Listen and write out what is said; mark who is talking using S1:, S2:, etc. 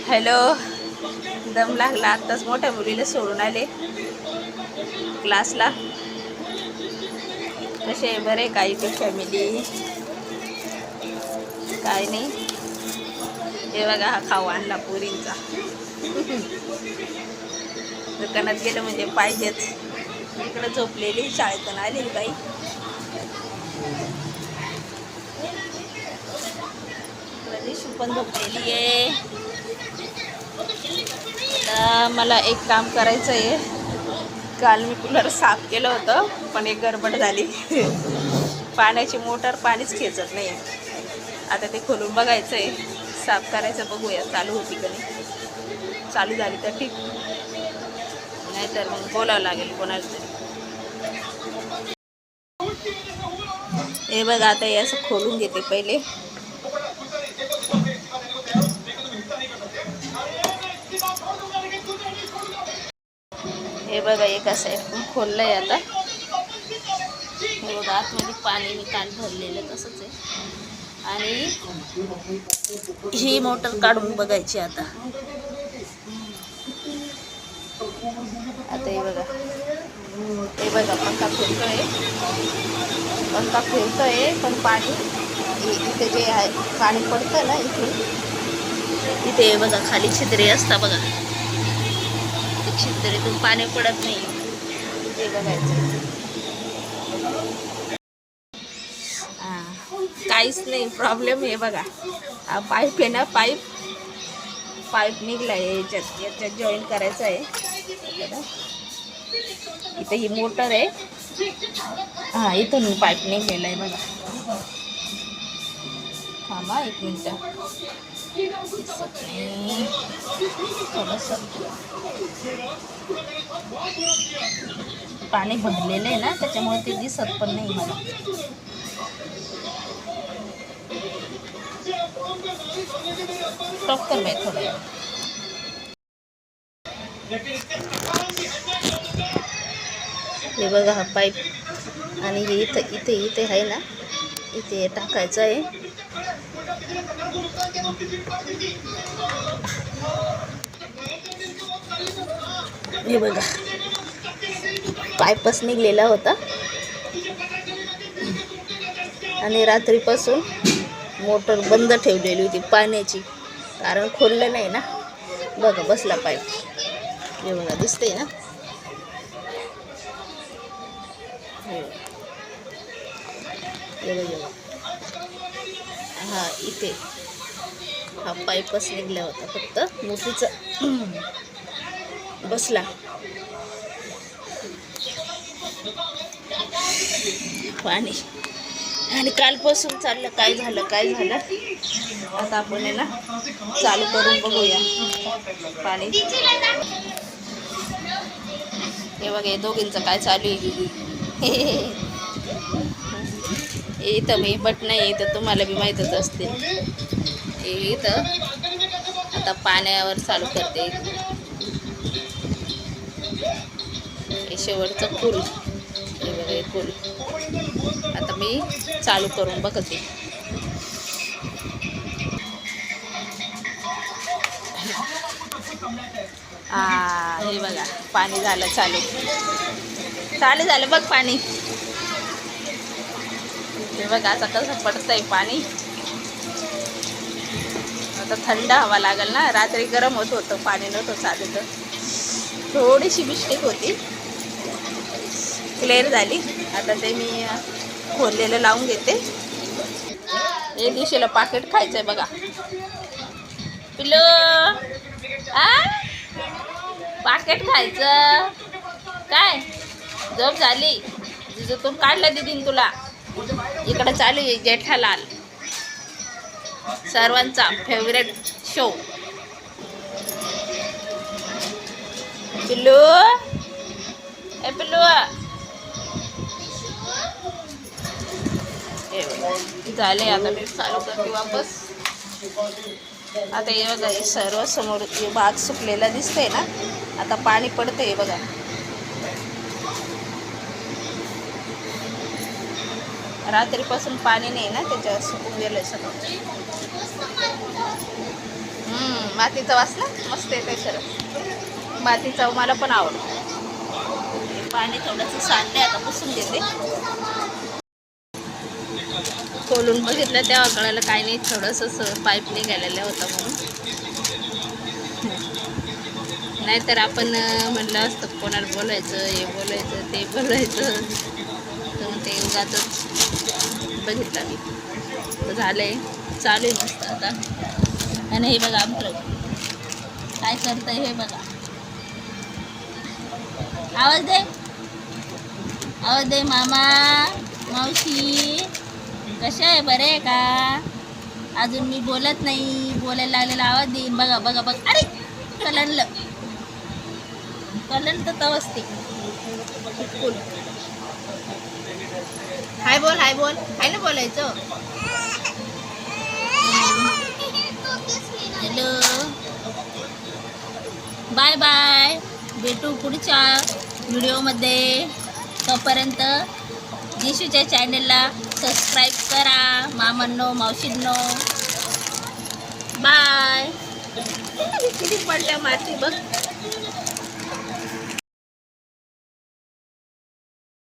S1: Hello, दम लागला. आत्ताच मोठ्या मुलीला सोडून आले क्लासला. कसे बरे काही ती फॅमिली? काय नाही. हे बघा हा खाऊ आणला पुरींचा. दुकानात गेलं म्हणजे पाहिजेच. इकडं झोपलेली, शाळेतून आलेली बाई. दिशू पण झोपलेली आहे. आता मला एक काम करायचं आहे. काल मी कूलर साफ केलं होतं, पण एक गडबड झाली. पाण्याची मोटर पाणीच खेचत नाही. आता ते खोलून बघायचं आहे, साफ करायचं. बघूया चालू होती का नाही. चालू झाली तर ठीक, नाहीतर मग बोलावं लागेल कोणाला तरी. हे बघा, आता हे असं खोलून घेते पहिले. हे बघा, एका साईड पण खोललंय आता. हे बघा, आतमध्ये पाणी मी काल भरलेलं तसंच आहे. आणि ही मोटर काढून बघायची आता. आता हे बघा पंखा फिरतोय, पण पाणी इथे जे आहे पाणी पडतं ना इथे हे बघा खाली छिद्रे असता बघा. छिद्रेतून पाणी पडत नाही. ते बघायचं. काहीच नाही प्रॉब्लेम. हे बघा, हा पाईप आहे ना, पाईप निघलाय. याच्यात जॉईन करायचं आहे. इथं ही मोटर आहे. हा, इथून पाईप निघलेला आहे बघा. थांबा एक मिनटं. थोडंसं पाणी भरलेलं आहे ना, त्याच्यामुळे ते दिसत पण नाही मला. स्टॉप कर बाई थोडं. हे बघा हा पाईप, आणि हे इथे आहे ना, इथे टाकायचं आहे. हे बघा, पाईपच निघलेला होता आणि रात्रीपासून मोटर बंद ठेवलेली होती पाण्याची, कारण खोललं नाही ना. बघा बसला पाईप. हे बघा, दिसतंय ना. हे बघा, हा इथे हा पाईपच निघला होता, फक्त मोठीचा बसला पाणी. आणि कालपासून चाललं, काय झालं. आता आपण आहे ना चालू करून बघूया पाणी. हे बघा, दोघींचं काय चालू आहे. इथं मी बटन आहे, तर तुम्हाला बी माहीतच असतील. इथं आता पाण्यावर चालू करते. हे शेवटचं पूल. हे बघा, हे पूल आता मी चालू करून बघते. हे बघा, पाणी झालं चालू झालं बघ पाणी. हे बघा आता कसं पडतंय पाणी. आता थंड हवा लागेल ना. रात्री गरम होतं, पाणी नव्हतं चालू तर थोडीशी मिस्टेक होती. क्लिअर झाली. आता ते मी खोललेलं लावून घेते. हे दिशेला पाकिट खायचंय बघा. पिल्लू, पाकिट खायचं काय? झोप झाली? जिजूतून काढलं दीदीन तुला. इकडं चालू आहे जेठालाल, सर्वांचा फेवरेट शो. पिल्लू, ए पिल्लू, झाले. आता मी चालू करते वापस. आता हे बघा, सर्व समोर भाग सुकलेला दिसतंय ना. आता पाणी पडतंय बघा. रात्रीपासून पाणी नाही ना, त्याच्यावर सुकून गेलंय सगळं. मातीचा वास ना मस्त येते खरं. मातीचा मला पण आवडतो. पाणी थोडंसं सांडले, आता पुसून घेते. खोलून बघितलं तेव्हा कळालं काय नाही, थोडंसं पाईप निघालेलं होतं म्हणून. नाहीतर आपण म्हणलं असतं कोणाला बोलायचं, हे बोलायचं ते बोलायचं, तर मग ते उगाचच बघितलं मी. तर झालंय, चालू आहे मस्त आता. आणि हे बघा आमचं काय करतंय हे बघा. आवाज दे, आवाज दे मामा मावशी. कशा आहे, बरे आहे का? अजून मी बोलत नाही, बोलायला लागलेला आवाज देईन. बघा बघा बघ, अरे कलरलं तर तवसते. हाय बोल, हाय बोल, हाय ना बोलायचं. हॅलो, बाय बाय, भेटू पुढच्या व्हिडिओमध्ये. तोपर्यंत जिशूच्या चॅनलला सबस्क्राईब करा मामांनो मावशींनो. बाय. किती पडल्या माती बघ.